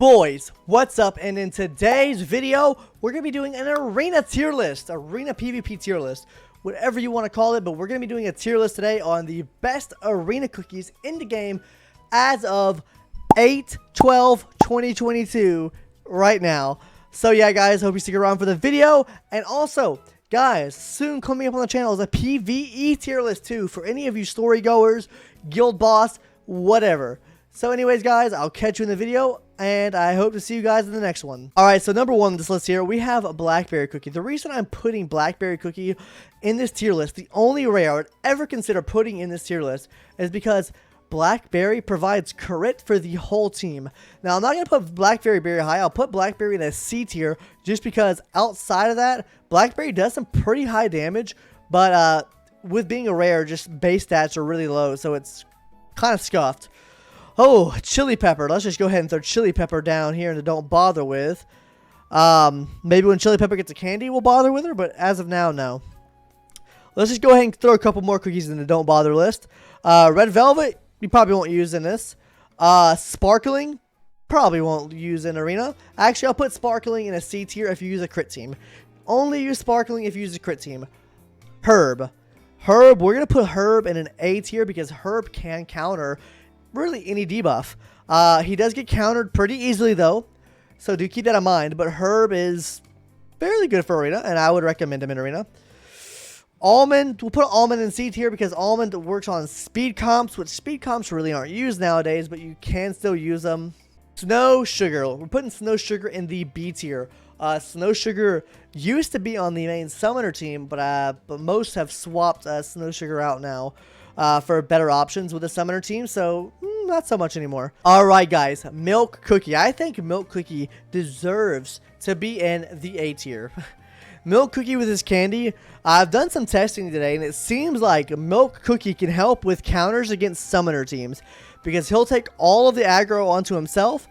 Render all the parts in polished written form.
Boys, what's up? And in today's video, we're going to be doing an arena tier list, arena PvP tier list, whatever you want to call it, but we're going to be doing a tier list today on the best arena cookies in the game as of 8/12/2022 right now. So yeah, guys, hope you stick around for the video. And also, guys, soon coming up on the channel is a PvE tier list too for any of you story goers, guild boss, whatever. So anyways, guys, I'll catch you in the video, and I hope to see you guys in the next one. Alright, so number one on this list here, we have a Blackberry Cookie. The reason I'm putting Blackberry Cookie in this tier list, the only rare I would ever consider putting in this tier list, is because Blackberry provides crit for the whole team. Now, I'm not going to put Blackberry very high. I'll put Blackberry in a C tier, just because outside of that, Blackberry does some pretty high damage, but with being a rare, just base stats are really low, so it's kind of scuffed. Oh, chili pepper. Let's just go ahead and throw chili pepper down here in the don't bother with. Maybe when chili pepper gets a candy, we'll bother with her, but as of now, no. Let's just go ahead and throw a couple more cookies in the don't bother list. Red velvet, you probably won't use in this. Sparkling, probably won't use in arena. Actually, I'll put sparkling in a C tier if you use a crit team. Only use sparkling if you use a crit team. Herb, we're going to put Herb in an A tier because Herb can counter really any debuff. He does get countered pretty easily though, so do keep that in mind, but Herb is fairly good for arena, and I would recommend him in arena. Almond, we'll put Almond in C tier because Almond works on speed comps, which speed comps really aren't used nowadays, but you can still use them. Snow Sugar, we're putting Snow Sugar in the B tier. Snow Sugar used to be on the main summoner team, but most have swapped Snow Sugar out now for better options with the summoner team, so not so much anymore. Alright, guys, Milk Cookie. I think Milk Cookie deserves to be in the A tier. Milk Cookie with his candy, I've done some testing today, and it seems like Milk Cookie can help with counters against summoner teams, because he'll take all of the aggro onto himself,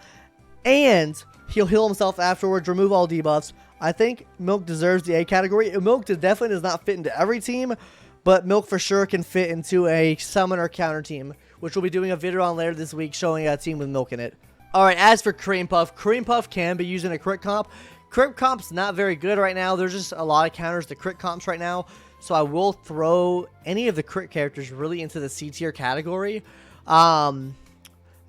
and he'll heal himself afterwards, remove all debuffs. I think Milk deserves the A category. Milk definitely does not fit into every team, but Milk for sure can fit into a summoner counter team, which we'll be doing a video on later this week showing a team with Milk in it. Alright, as for Cream Puff can be used in a crit comp. Crit comp's not very good right now. There's just a lot of counters to crit comps right now, so I will throw any of the crit characters really into the C tier category.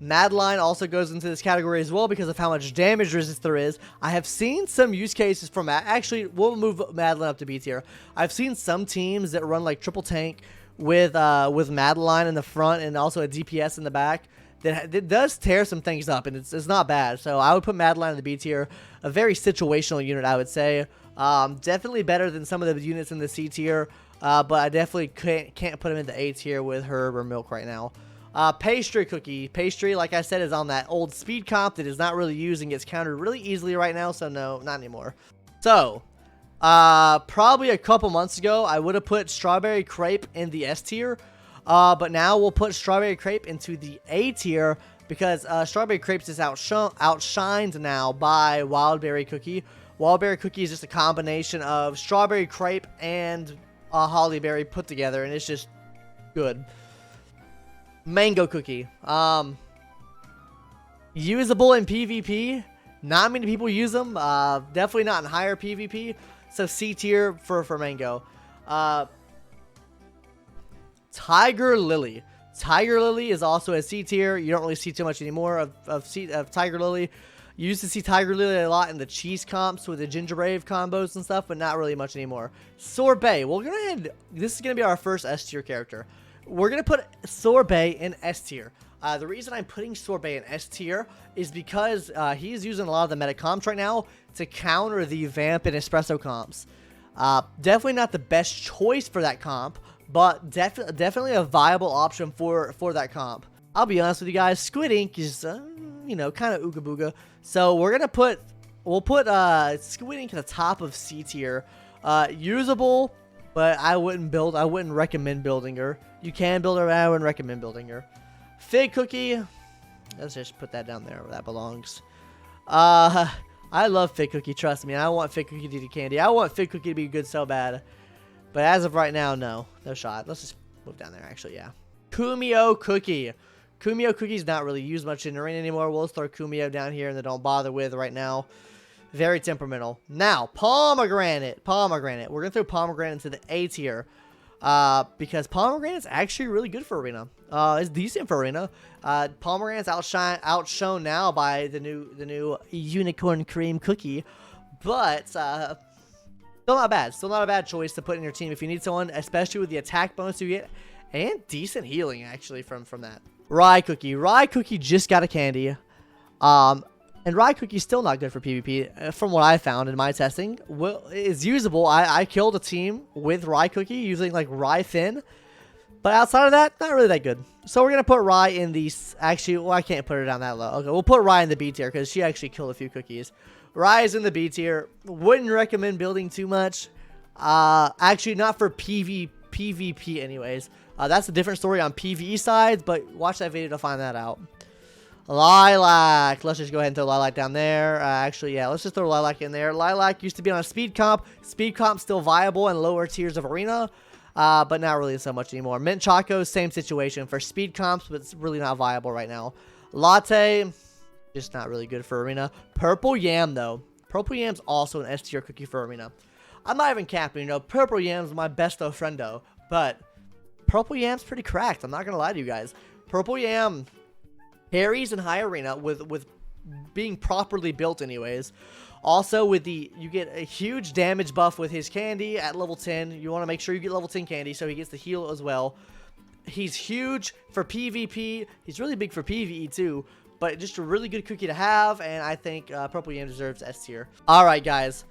Madeline also goes into this category as well because of how much damage resist there is. I have seen some use cases from actually, we'll move Madeline up to B tier. I've seen some teams that run like triple tank with Madeline in the front and also a DPS in the back. That does tear some things up, and it's not bad. So I would put Madeline in the B tier. A very situational unit, I would say. Definitely better than some of the units in the C tier, but I definitely can't put him in the A tier with Herb or Milk right now. Pastry Cookie. Pastry, like I said, is on that old speed comp that is not really used and gets countered really easily right now, so no, not anymore. So, probably a couple months ago, I would have put Strawberry Crepe in the S tier, but now we'll put Strawberry Crepe into the A tier because Strawberry Crepe is outshined now by Wildberry Cookie. Wildberry Cookie is just a combination of Strawberry Crepe and Hollyberry put together, and it's just good. Mango Cookie. Usable in PvP. Not many people use them. Definitely not in higher PvP. So C tier for Mango. Tiger Lily. Tiger Lily is also a C tier. You don't really see too much anymore of Tiger Lily. You used to see Tiger Lily a lot in the cheese comps with the ginger brave combos and stuff, but not really much anymore. Sorbet. Well, we're gonna ahead. This is gonna be our first S tier character. We're going to put Sorbet in S tier. The reason I'm putting Sorbet in S tier is because he's using a lot of the meta comps right now to counter the Vamp and Espresso comps. Definitely not the best choice for that comp, but definitely a viable option for that comp. I'll be honest with you guys, Squid Ink is, you know, kind of ooga booga. So we'll put Squid Ink at the top of C tier. Usable, but I wouldn't recommend building her. You can build her, but I wouldn't recommend building her. Fig Cookie. Let's just put that down there where that belongs. I love Fig Cookie, trust me. I want Fig Cookie to do candy. I want Fig Cookie to be good so bad. But as of right now, no. No shot. Let's just move down there, actually, yeah. Kumio Cookie. Kumio Cookie's not really used much in arena anymore. We'll throw Kumio down here in the don't bother with right now. Very temperamental. Now, Pomegranate. Pomegranate. We're going to throw Pomegranate into the A tier. Because Pomegranate's actually really good for arena. It's decent for arena. Pomegranate's outshone now by the new Unicorn Cream Cookie. But, still not bad. Still not a bad choice to put in your team if you need someone, especially with the attack bonus you get. And decent healing, actually, from that. Rye Cookie. Rye Cookie just got a candy. And Rye Cookie's still not good for PvP, from what I found in my testing. Well, it's usable. I killed a team with Rye Cookie using, like, Rye Thin. But outside of that, not really that good. So we're going to put Rye in the... Actually, well, I can't put her down that low. Okay, we'll put Rye in the B tier, because she actually killed a few cookies. Rye is in the B tier. Wouldn't recommend building too much. Actually, not for PvP anyways. That's a different story on PvE sides, but watch that video to find that out. Lilac. Let's just go ahead and throw Lilac down there. Actually, yeah, let's just throw Lilac in there. Lilac used to be on a speed comp. Speed comp still viable in lower tiers of arena, but not really so much anymore. Mint Choco, same situation for speed comps, but it's really not viable right now. Latte, just not really good for arena. Purple Yam, though. Purple Yam's also an S tier cookie for arena. I'm not even capping, you know. Purple Yam's my besto friendo, but Purple Yam's pretty cracked. I'm not going to lie to you guys. Purple Yam carries in high arena with being properly built anyways. Also with you get a huge damage buff with his candy at level 10. You want to make sure you get level 10 candy so he gets the heal as well. He's huge for PvP. He's really big for PvE too. But just a really good cookie to have, and I think Purple Yam deserves S tier. Alright guys,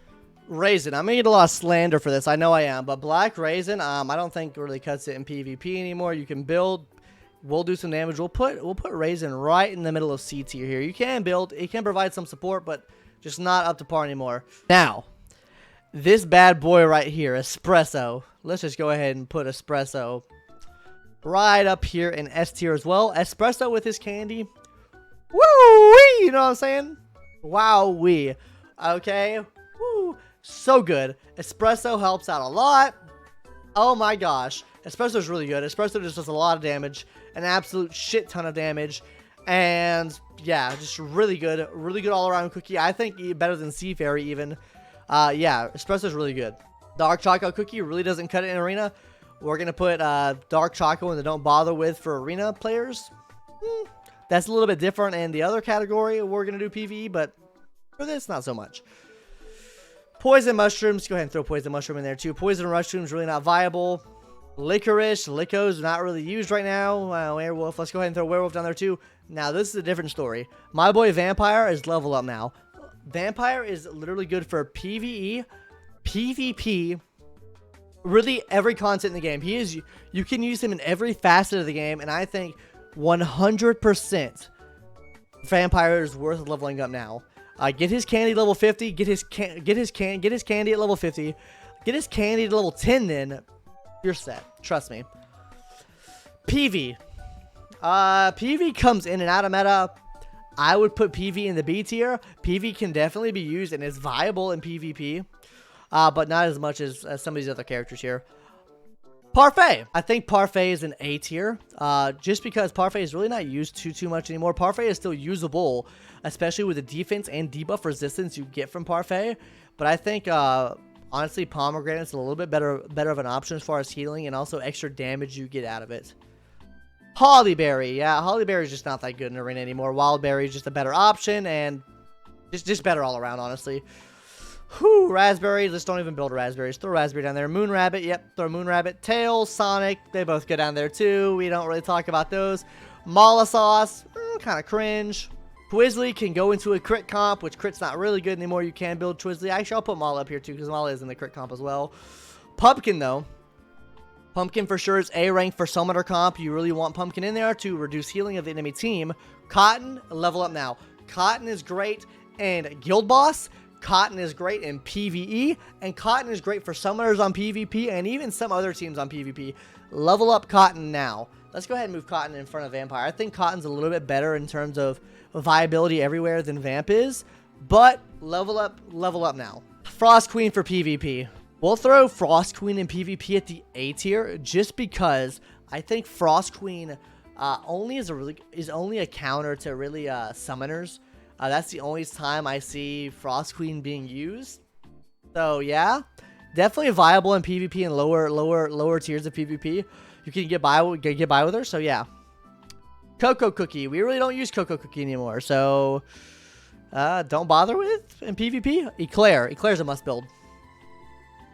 Raisin. I'm going to get a lot of slander for this. I know I am. But Black Raisin, I don't think really cuts it in PvP anymore. You can build... We'll do some damage. We'll put Raisin right in the middle of C tier here. You can build. It can provide some support, but just not up to par anymore. Now, this bad boy right here, Espresso. Let's just go ahead and put Espresso right up here in S tier as well. Espresso with his candy. Woo-wee! You know what I'm saying? Wow-wee. Okay? Woo! So good. Espresso helps out a lot. Oh my gosh. Espresso is really good. Espresso just does a lot of damage. An absolute shit ton of damage. And yeah, just really good. Really good all around cookie. I think better than Sea Fairy even. Yeah, Espresso is really good. Dark Choco Cookie really doesn't cut it in arena. We're going to put Dark Choco in the don't bother with for arena players. That's a little bit different in the other category. We're going to do PvE, but for this, not so much. Poison Mushrooms. Go ahead and throw Poison Mushroom in there too. Poison Mushrooms really not viable. Licorice. Licos not really used right now. Werewolf. Let's go ahead and throw Werewolf down there too. Now, this is a different story. My boy Vampire is level up now. Vampire is literally good for PvE, PvP, really every content in the game. You can use him in every facet of the game, and I think 100% Vampire is worth leveling up now. Get his candy level 50. Get his candy at level 50. Get his candy to level 10. Then you're set. Trust me. PV. PV comes in and out of meta. I would put PV in the B tier. PV can definitely be used and is viable in PvP, but not as much as some of these other characters here. Parfait. I think Parfait is an A tier, just because Parfait is really not used too much anymore. Parfait is still usable, especially with the defense and debuff resistance you get from Parfait. But I think, honestly, Pomegranate is a little bit better of an option as far as healing and also extra damage you get out of it. Hollyberry. Yeah, Hollyberry is just not that good in arena anymore. Wildberry is just a better option and just better all around, honestly. Whew, Raspberry. Just don't even build raspberries. Throw Raspberry down there. Moon Rabbit. Yep, throw Moon Rabbit. Tails, Sonic. They both go down there too. We don't really talk about those. Mala Sauce. Kind of cringe. Twizzly can go into a crit comp, which crit's not really good anymore. You can build Twizzly. Actually, I'll put Mala up here too because Mala is in the crit comp as well. Pumpkin, though. Pumpkin for sure is A rank for Summoner comp. You really want Pumpkin in there to reduce healing of the enemy team. Cotton, level up now. Cotton is great in Guild Boss. Cotton is great in PvE, and Cotton is great for summoners on PvP and even some other teams on PvP. Level up Cotton now. Let's go ahead and move Cotton in front of Vampire. I think Cotton's a little bit better in terms of viability everywhere than Vamp is, but level up now. Frost Queen for PvP. We'll throw Frost Queen in PvP at the A tier just because I think Frost Queen only is only a counter to really summoners. That's the only time I see Frost Queen being used. So yeah, definitely viable in PvP and lower tiers of PvP. You can get by with her. So yeah, Cocoa Cookie. We really don't use Cocoa Cookie anymore. So don't bother with in PvP. Eclair's a must build.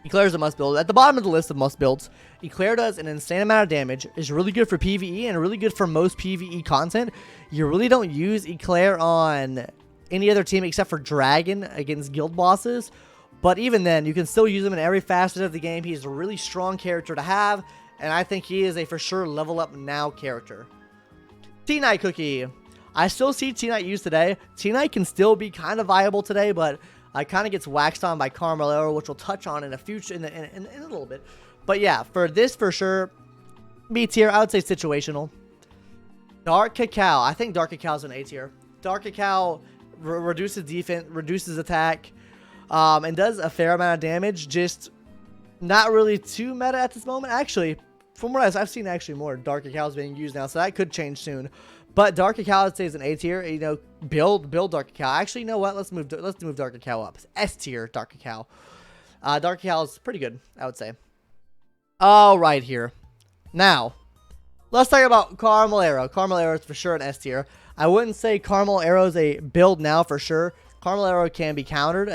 Eclair's a must build. At the bottom of the list of must builds, Eclair does an insane amount of damage, is really good for PvE, and really good for most PvE content. You really don't use Eclair on any other team except for Dragon against guild bosses. But even then, you can still use him in every facet of the game. He's a really strong character to have, and I think he is a for sure level up now character. T-Knight Cookie. I still see T-Knight used today. T-Knight can still be kind of viable today, but I kind of gets waxed on by Carmelero, which we'll touch on in a future in a little bit. But yeah, for this for sure, B tier. I would say situational. Dark Cacao. I think Dark Cacao is an A tier. Dark Cacao reduces defense, reduces attack, and does a fair amount of damage. Just not really too meta at this moment. Actually, from what I've seen, actually more Dark Cacao is being used now, so that could change soon. But Dark Cacao, I'd say, is an A tier. You know, build Dark Cacao. Actually, you know what? Let's move Dark Cacao up. S tier Dark Cacao. Dark Cacao is pretty good, I would say. All right, here. Now, let's talk about Carmelero. Carmelero is for sure an S tier. I wouldn't say Carmelero is a build now for sure. Carmelero can be countered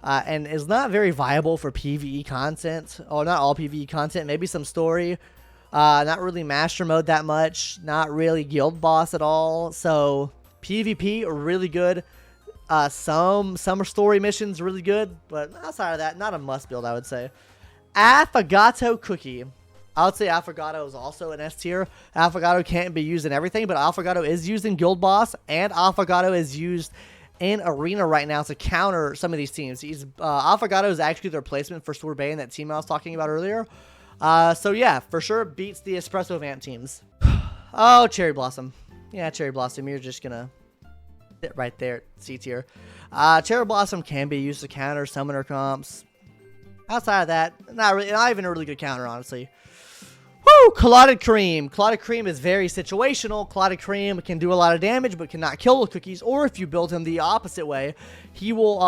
and is not very viable for PvE content. Or not all PvE content. Maybe some story. Not really master mode that much. Not really guild boss at all. So PvP really good. Some story missions really good, but outside of that, not a must build, I would say. Affogato Cookie. I would say Affogato is also an S tier. Affogato can't be used in everything, but Affogato is used in guild boss, and Affogato is used in arena right now to counter some of these teams. Affogato is actually the replacement for Sorbet in that team I was talking about earlier. So yeah, for sure beats the Espresso Vamp teams. Oh, Cherry Blossom. Yeah, Cherry Blossom. You're just gonna sit right there, C tier. Cherry Blossom can be used to counter summoner comps. Outside of that, not even a really good counter, honestly. Woo! Clotted Cream. Clotted Cream is very situational. Clotted Cream can do a lot of damage, but cannot kill the cookies. Or if you build him the opposite way, he will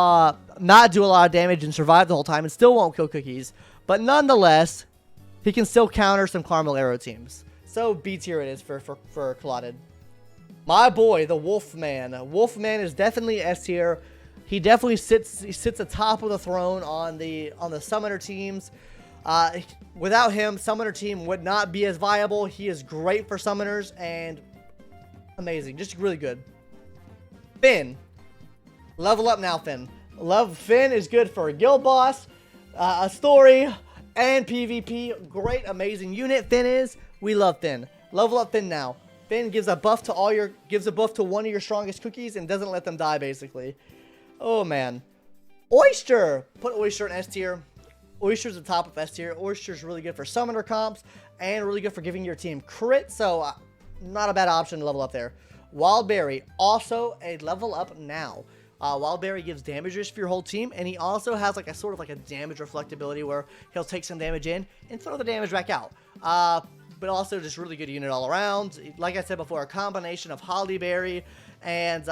not do a lot of damage and survive the whole time and still won't kill cookies. But nonetheless, he can still counter some Carmelero teams. So B tier it is for Clotted. My boy, the Wolfman. Wolfman is definitely S tier. He definitely sits atop of the throne on the summoner teams. Without him, summoner team would not be as viable. He is great for summoners and amazing, just really good. Finn, level up now, Finn. Finn is good for a guild boss, a story, and PvP. Great, amazing unit. Finn is. We love Finn. Level up Finn now. Finn gives a buff to one of your strongest cookies and doesn't let them die, basically. Oh man. Oyster. Put Oyster in S tier. Oyster's the top of S tier. Oyster's really good for summoner comps and really good for giving your team crit. So not a bad option to level up there. Wildberry, also a level up now. Wildberry gives damage risk for your whole team, and he also has like a sort of like a damage reflectability where he'll take some damage in and throw the damage back out. But also just really good unit all around. Like I said before, a combination of Hollyberry and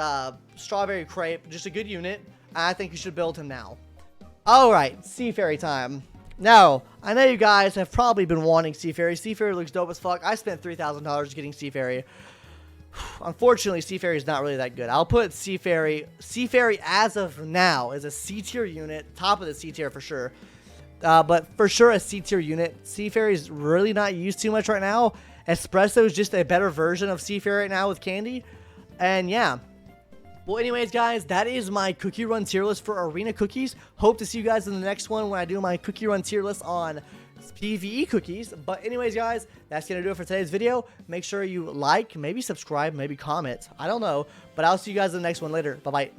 Strawberry Crepe, just a good unit. I think you should build him now. Alright, Sea Fairy time. Now, I know you guys have probably been wanting Sea Fairy. Sea Fairy looks dope as fuck. I spent $3,000 getting Sea Fairy. Unfortunately, Sea Fairy is not really that good. I'll put Sea Fairy as of now is a C tier unit, top of the C tier for sure. But for sure a C tier unit. Sea Fairy is really not used too much right now. Espresso is just a better version of Sea Fairy right now with candy. And yeah. Well, anyways, guys, that is my cookie run tier list for arena cookies. Hope to see you guys in the next one when I do my cookie run tier list on PvE cookies. But anyways, guys, that's going to do it for today's video. Make sure you like, maybe subscribe, maybe comment. I don't know. But I'll see you guys in the next one later. Bye-bye.